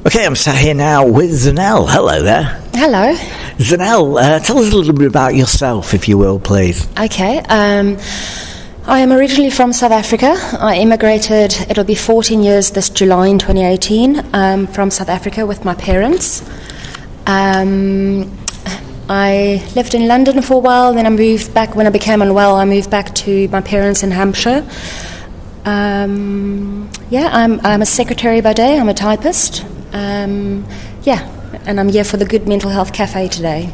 Okay, I'm sat here now with Zanelle. Hello there. Hello. Zanelle, tell us a little bit about yourself, if you will, please. Okay. I am originally from South Africa. I immigrated, it'll be 14 years this July in 2018, from South Africa with my parents. I lived in London for a while, then I moved back. When I became unwell, I moved back to my parents in Hampshire. I'm a secretary by day, I'm a typist. And I'm here for the Good Mental Health Cafe today.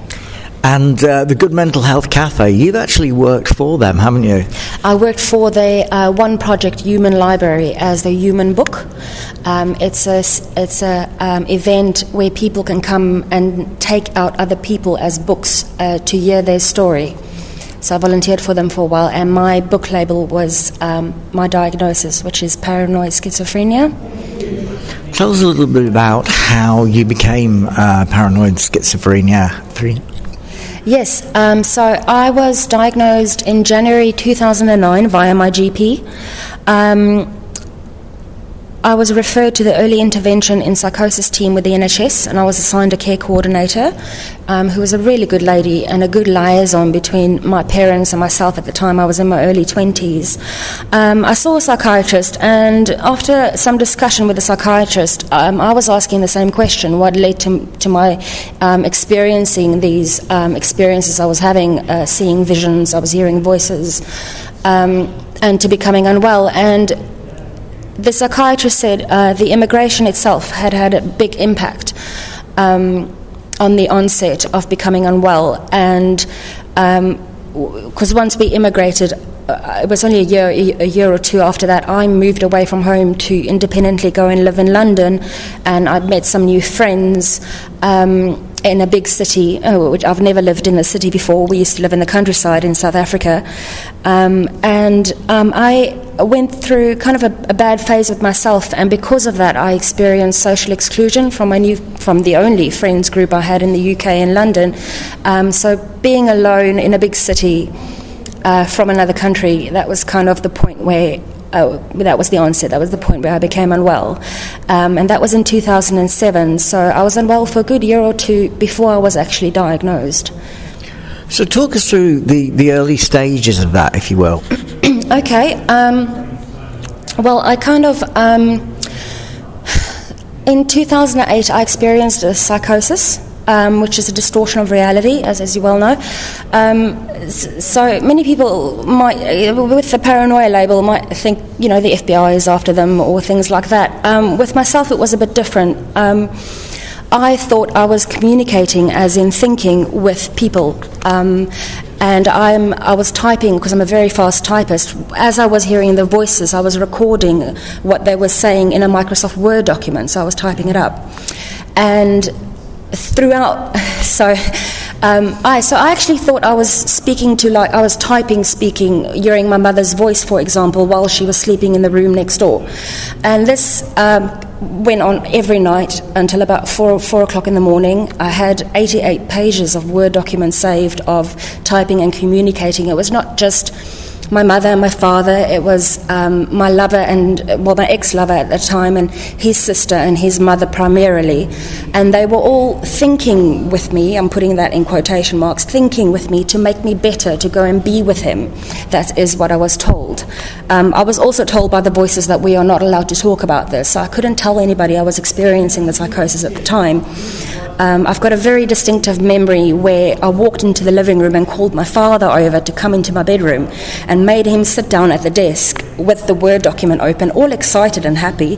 And the Good Mental Health Cafe, you've actually worked for them, haven't you? I worked for the One Project Human Library as the Human Book. It's a event where people can come and take out other people as books to hear their story. So I volunteered for them for a while, and my book label was my diagnosis, which is paranoid schizophrenia. Tell us a little bit about how you became paranoid schizophrenia. Yes, so I was diagnosed in January 2009 via my GP. I was referred to the early intervention in psychosis team with the NHS, and I was assigned a care coordinator who was a really good lady and a good liaison between my parents and myself. At the time I was in my early 20s. I saw a psychiatrist, and after some discussion with the psychiatrist, I was asking the same question: what led to my experiencing these experiences I was having, seeing visions, I was hearing voices, and to becoming unwell. And the psychiatrist said the immigration itself had a big impact on the onset of becoming unwell, and because once we immigrated, it was only a year or two after that, I moved away from home to independently go and live in London, and I met some new friends in a big city, which I've never lived in the city before. We used to live in the countryside in South Africa, and I went through kind of a bad phase with myself, and because of that I experienced social exclusion from the only friends group I had in the UK in London. So being alone in a big city from another country, that was kind of the point where that was the onset. That was the point where I became unwell, and that was in 2007. So I was unwell for a good year or two before I was actually diagnosed. So talk us through the early stages of that, if you will. Okay. Well, I kind of in 2008 I experienced a psychosis, which is a distortion of reality, as you well know. So many people might, with the paranoia label, might think, the FBI is after them or things like that. With myself, it was a bit different. I thought I was communicating, as in thinking, with people. And I was typing, because I'm a very fast typist. As I was hearing the voices, I was recording what they were saying in a Microsoft Word document, so I was typing it up. And throughout, I actually thought I was speaking speaking, hearing my mother's voice, for example, while she was sleeping in the room next door. And this went on every night until about 4 o'clock in the morning. I had 88 pages of Word documents saved of typing and communicating. It was not just my mother and my father, it was my lover my ex-lover at the time, and his sister and his mother primarily. And they were all thinking with me, I'm putting that in quotation marks, thinking with me to make me better, to go and be with him. That is what I was told. I was also told by the voices that we are not allowed to talk about this, so I couldn't tell anybody I was experiencing the psychosis at the time. I've got a very distinctive memory where I walked into the living room and called my father over to come into my bedroom and made him sit down at the desk with the Word document open, all excited and happy.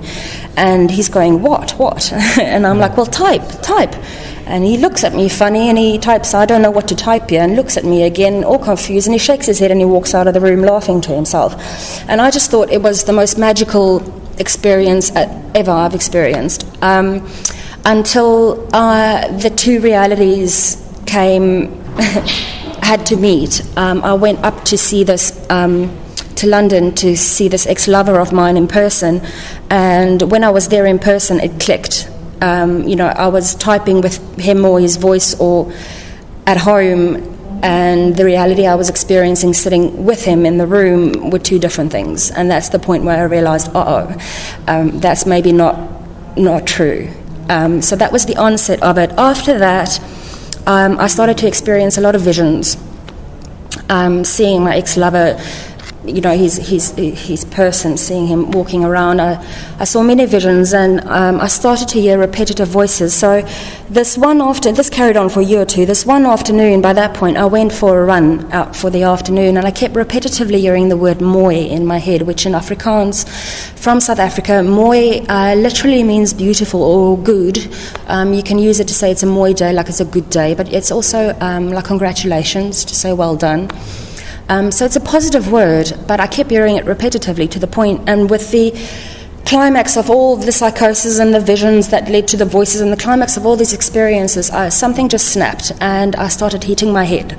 And he's going, what? And I'm like, well, type. And he looks at me funny and he types, I don't know what to type here, and looks at me again, all confused, and he shakes his head and he walks out of the room laughing to himself. And I just thought it was the most magical experience ever I've experienced. Until the two realities had to meet. I went up to see this, to London to see this ex-lover of mine in person, and when I was there in person, it clicked. I was typing with him or his voice or at home, and the reality I was experiencing sitting with him in the room were two different things. And that's the point where I realised, that's maybe not true. So that was the onset of it. After that, I started to experience a lot of visions. Seeing my ex-lover, his person, seeing him walking around. I saw many visions, and I started to hear repetitive voices. So this carried on for a year or two. This one afternoon, by that point, I went for a run out for the afternoon, and I kept repetitively hearing the word mooi in my head, which in Afrikaans, from South Africa, mooi literally means beautiful or good. You can use it to say it's a mooi day, like it's a good day, but it's also like congratulations, to say well done. So it's a positive word, but I kept hearing it repetitively to the point, and with the climax of all the psychosis and the visions that led to the voices and the climax of all these experiences, something just snapped, and I started hitting my head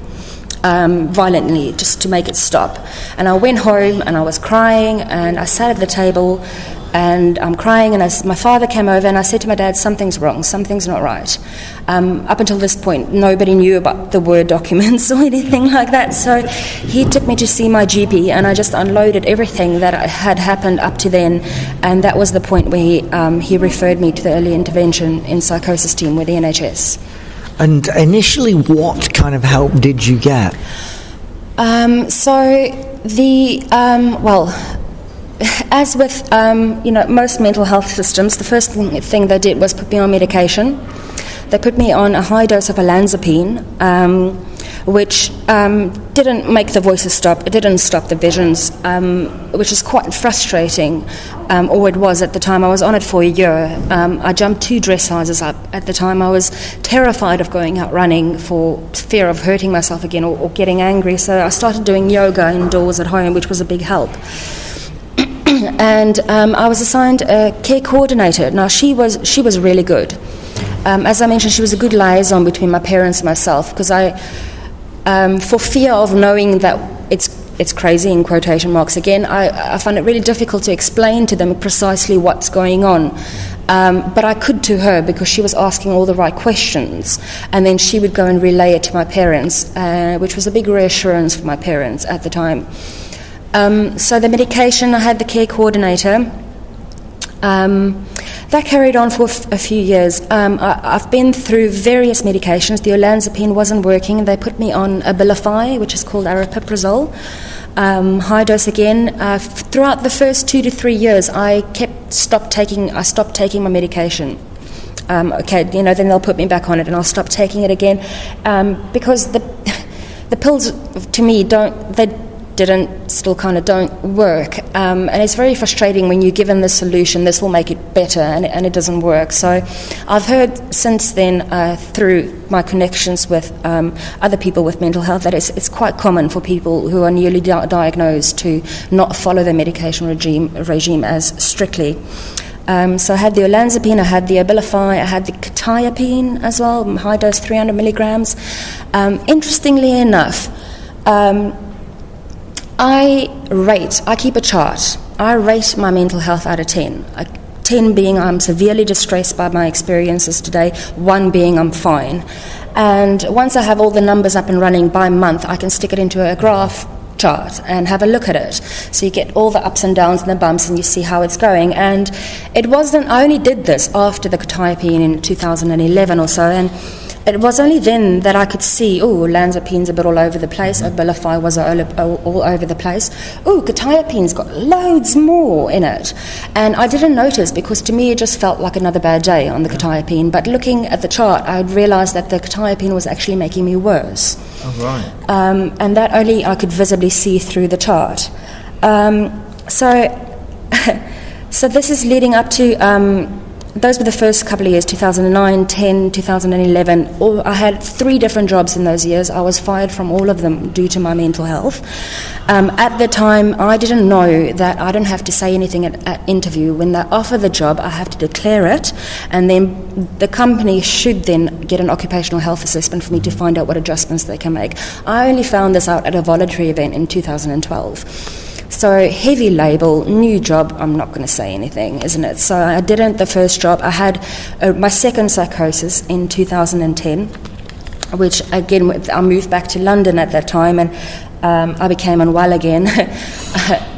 violently just to make it stop. And I went home, and I was crying, and I sat at the table, and I'm crying, and my father came over, and I said to my dad, something's wrong, something's not right. Up until this point, nobody knew about the Word documents or anything like that, so he took me to see my GP, and I just unloaded everything that had happened up to then, and that was the point where he referred me to the early intervention in psychosis team with the NHS. And initially, what kind of help did you get? As with most mental health systems, the first thing they did was put me on medication. They put me on a high dose of olanzapine, which didn't make the voices stop. It didn't stop the visions, which is quite frustrating, or it was at the time. I was on it for a year. I jumped 2 dress sizes up. At the time, I was terrified of going out running for fear of hurting myself again or getting angry. So I started doing yoga indoors at home, which was a big help. And I was assigned a care coordinator. Now, she was really good. As I mentioned, she was a good liaison between my parents and myself, because for fear of knowing that it's crazy, in quotation marks again, I found it really difficult to explain to them precisely what's going on. But I could to her, because she was asking all the right questions, and then she would go and relay it to my parents, which was a big reassurance for my parents at the time. So the medication, I had the care coordinator. That carried on for a few years. I've been through various medications. The olanzapine wasn't working. They put me on Abilify, which is called aripiprazole, high dose again. Throughout the first 2 to 3 years, I stopped taking my medication. Then they'll put me back on it, and I'll stop taking it again, because the pills, to me, don't work, and it's very frustrating when you're given the solution, this will make it better, and it doesn't work. So I've heard since then, through my connections with other people with mental health, that it's quite common for people who are newly diagnosed to not follow the medication regime as strictly. So I had the olanzapine, I had the Abilify, I had the quetiapine as well, high dose 300 milligrams. Interestingly enough, I keep a chart. I rate my mental health out of 10. 10 being I'm severely distressed by my experiences today, 1 being I'm fine. And once I have all the numbers up and running by month, I can stick it into a graph chart and have a look at it. So you get all the ups and downs and the bumps, and you see how it's going. And I only did this after the quetiapine in 2011 or so, and it was only then that I could see, olanzapine's a bit all over the place, Abilify was all over the place. Quetiapine's got loads more in it. And I didn't notice, because to me it just felt like another bad day on the quetiapine. But looking at the chart, I realised that the quetiapine was actually making me worse. Oh, right. And that only I could visibly see through the chart. So this is leading up to... those were the first couple of years, 2009, 10, 2011. I had 3 different jobs in those years. I was fired from all of them due to my mental health. At the time, I didn't know that I don't have to say anything at interview. When they offer the job, I have to declare it, and then the company should then get an occupational health assessment for me to find out what adjustments they can make. I only found this out at a voluntary event in 2012. So heavy label, new job, I'm not going to say anything, isn't it? So I didn't the first job. I had my second psychosis in 2010, which again, I moved back to London at that time, and I became unwell again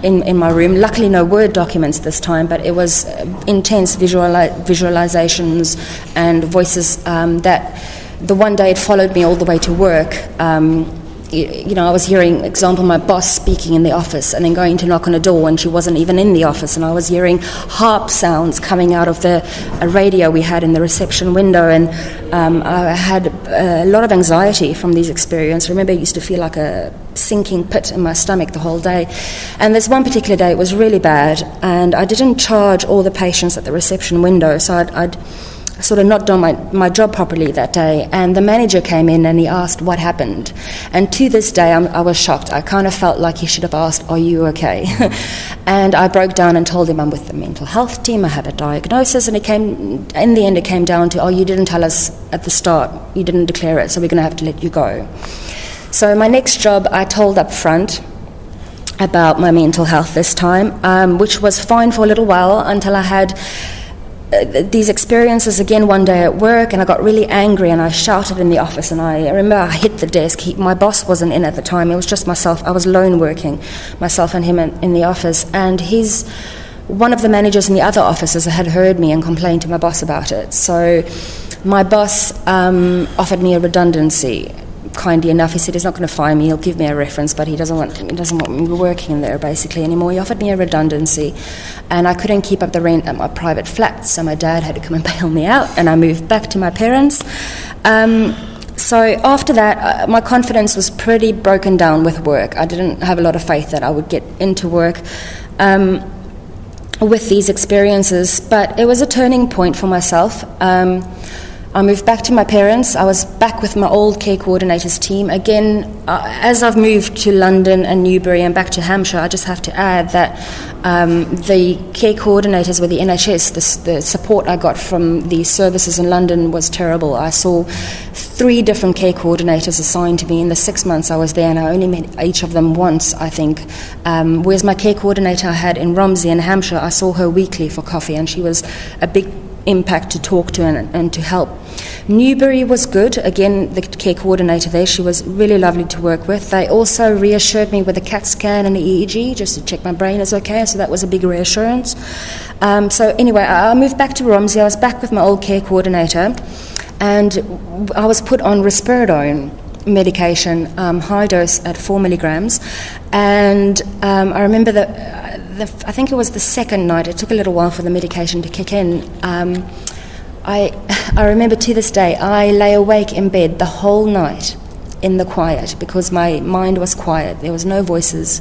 in my room. Luckily, no Word documents this time, but it was intense visualizations and voices that the one day it followed me all the way to work. I was hearing, example, my boss speaking in the office and then going to knock on a door and she wasn't even in the office, and I was hearing harp sounds coming out of a radio we had in the reception window, and I had a lot of anxiety from these experiences. I remember I used to feel like a sinking pit in my stomach the whole day, and this one particular day it was really bad, and I didn't charge all the patients at the reception window, so I'd sort of not done my job properly that day, and the manager came in and he asked what happened, and to this day I was shocked. I kind of felt like he should have asked, are you okay? And I broke down and told him I'm with the mental health team, I have a diagnosis, and in the end it came down to, you didn't tell us at the start, you didn't declare it, so we're going to have to let you go. So my next job I told up front about my mental health this time, which was fine for a little while until I had these experiences again one day at work, and I got really angry and I shouted in the office, and I remember I hit the desk. My boss wasn't in at the time, it was just myself. I was alone working, myself and him in the office, and one of the managers in the other offices had heard me and complained to my boss about it. So my boss offered me a redundancy. Kindly enough, he said he's not going to fire me, he'll give me a reference, but he doesn't want me working in there basically anymore. He offered me a redundancy, and I couldn't keep up the rent at my private flat, so my dad had to come and bail me out, and I moved back to my parents. So after that, my confidence was pretty broken down with work. I didn't have a lot of faith that I would get into work with these experiences, but it was a turning point for myself. I moved back to my parents. I was back with my old care coordinators team. Again, as I've moved to London and Newbury and back to Hampshire, I just have to add that the care coordinators with the NHS, the support I got from the services in London was terrible. I saw 3 different care coordinators assigned to me in the 6 months I was there, and I only met each of them once, I think. Whereas my care coordinator I had in Romsey in Hampshire, I saw her weekly for coffee, and she was a big impact to talk to and to help. Newbury was good. Again, the care coordinator there, she was really lovely to work with. They also reassured me with a CAT scan and the EEG just to check my brain is okay, so that was a big reassurance. So anyway, I moved back to Romsey. I was back with my old care coordinator, and I was put on risperidone medication, high dose at 4 milligrams, and I remember that I think it was the second night, it took a little while for the medication to kick in. I remember to this day, I lay awake in bed the whole night in the quiet because my mind was quiet. There was no voices,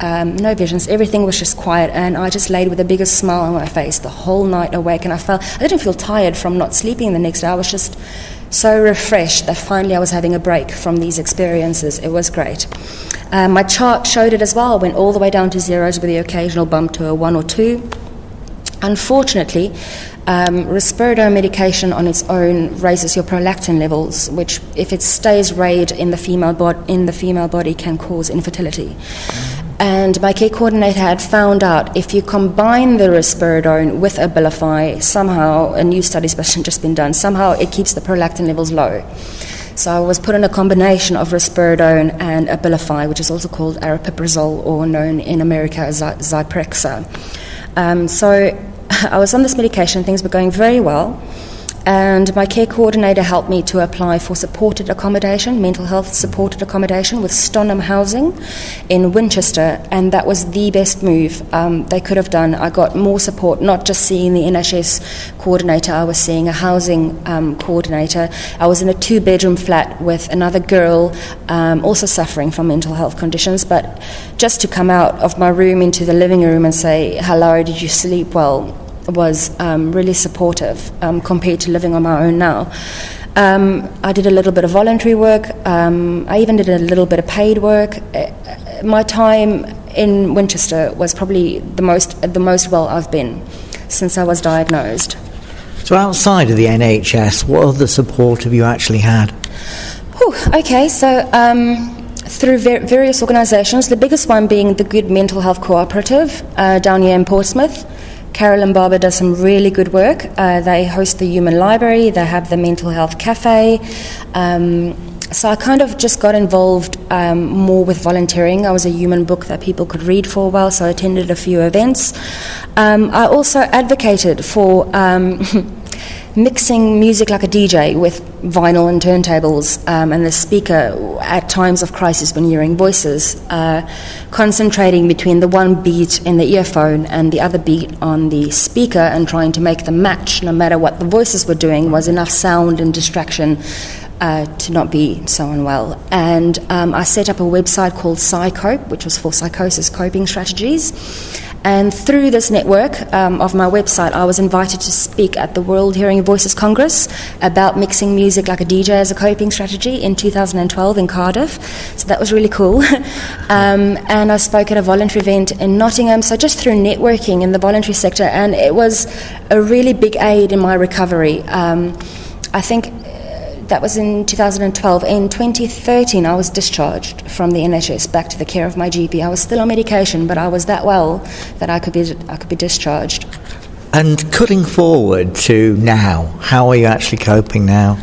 no visions, everything was just quiet, and I just laid with the biggest smile on my face the whole night awake, and I didn't feel tired from not sleeping the next day. I was just so refreshed that finally I was having a break from these experiences. It was great. My chart showed it as well. I went all the way down to zeros with the occasional bump to a 1 or 2. Unfortunately, risperidone medication on its own raises your prolactin levels, which, if it stays raised in the female body, can cause infertility. And my care coordinator had found out if you combine the risperidone with Abilify, somehow, a new study's just been done, somehow it keeps the prolactin levels low. So I was put in a combination of risperidone and Abilify, which is also called aripiprazole, or known in America as Zyprexa. So I was on this medication, things were going very well, and my care coordinator helped me to apply for supported accommodation, mental health supported accommodation with Stonham Housing in Winchester, and that was the best move they could have done. I got more support, not just seeing the NHS coordinator, I was seeing a housing coordinator. I was in a 2-bedroom flat with another girl also suffering from mental health conditions, but just to come out of my room into the living room and say, hello, did you sleep well, was really supportive compared to living on my own now. I did a little bit of voluntary work. I even did a little bit of paid work. My time in Winchester was probably the most well I've been since I was diagnosed. So outside of the NHS, what other support have you actually had? Through various organisations, the biggest one being the Good Mental Health Cooperative down here in Portsmouth. Carol and Barbara does some really good work. They host the Human Library, they have the Mental Health Cafe. So I kind of just got involved more with volunteering. I was a human book that people could read for a while, so I attended a few events. I also advocated for mixing music like a DJ with vinyl and turntables and the speaker at times of crisis when hearing voices, concentrating between the one beat in the earphone and the other beat on the speaker and trying to make them match no matter what the voices were doing was enough sound and distraction to not be so unwell. And I set up a website called Psy-Cope, which was for psychosis coping strategies. And through this network of my website, I was invited to speak at the World Hearing Voices Congress about mixing music like a DJ as a coping strategy in 2012 in Cardiff. So that was really cool. And I spoke at a voluntary event in Nottingham, so just through networking in the voluntary sector, and it was a really big aid in my recovery. I think that was in 2012. In 2013, I was discharged from the NHS back to the care of my GP. I was still on medication, but I was that well that I could be discharged. And cutting forward to now, how are you actually coping now?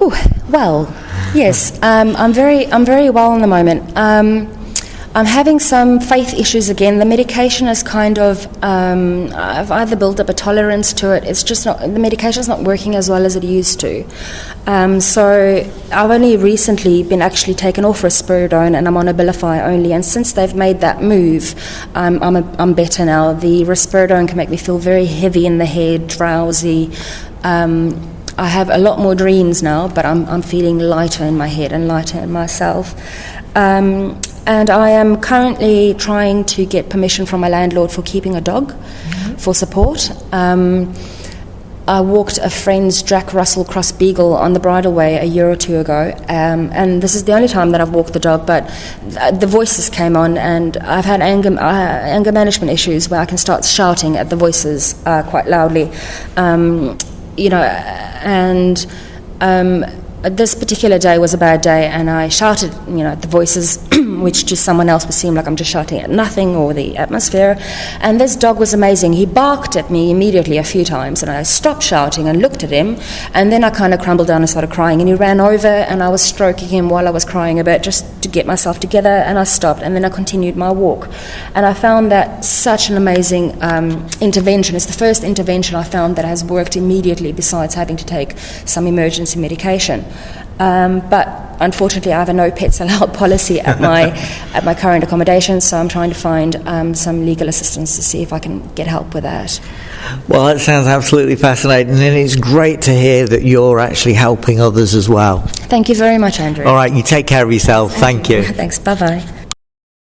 Ooh, well, yes, I'm very well in the moment. I'm having some faith issues again. The medication is kind of, I've either built up a tolerance to it. It's just not, the medication's not working as well as it used to. So I've only recently been actually taken off risperidone and I'm on Abilify only. And since they've made that move, I'm better now. The risperidone can make me feel very heavy in the head, drowsy. I have a lot more dreams now, but I'm feeling lighter in my head and lighter in myself. And I am currently trying to get permission from my landlord for keeping a dog for support. I walked a friend's Jack Russell Cross Beagle on the bridleway a year or two ago, and this is the only time that I've walked the dog, but the voices came on, and I've had anger management issues where I can start shouting at the voices quite loudly. This particular day was a bad day, and I shouted, at the voices, which to someone else would seem like I'm just shouting at nothing or the atmosphere. And this dog was amazing. He barked at me immediately a few times, and I stopped shouting and looked at him, and then I kind of crumbled down and started crying, and he ran over, and I was stroking him while I was crying a bit just to get myself together, and I stopped, and then I continued my walk. And I found that such an amazing intervention. It's the first intervention I found that has worked immediately besides having to take some emergency medication. But unfortunately, I have a no pets allowed policy at my current accommodation, so I'm trying to find some legal assistance to see if I can get help with that. Well, that sounds absolutely fascinating, and it's great to hear that you're actually helping others as well. Thank you very much, Andrew. All right, you take care of yourself. Thank you. Thanks. Bye-bye.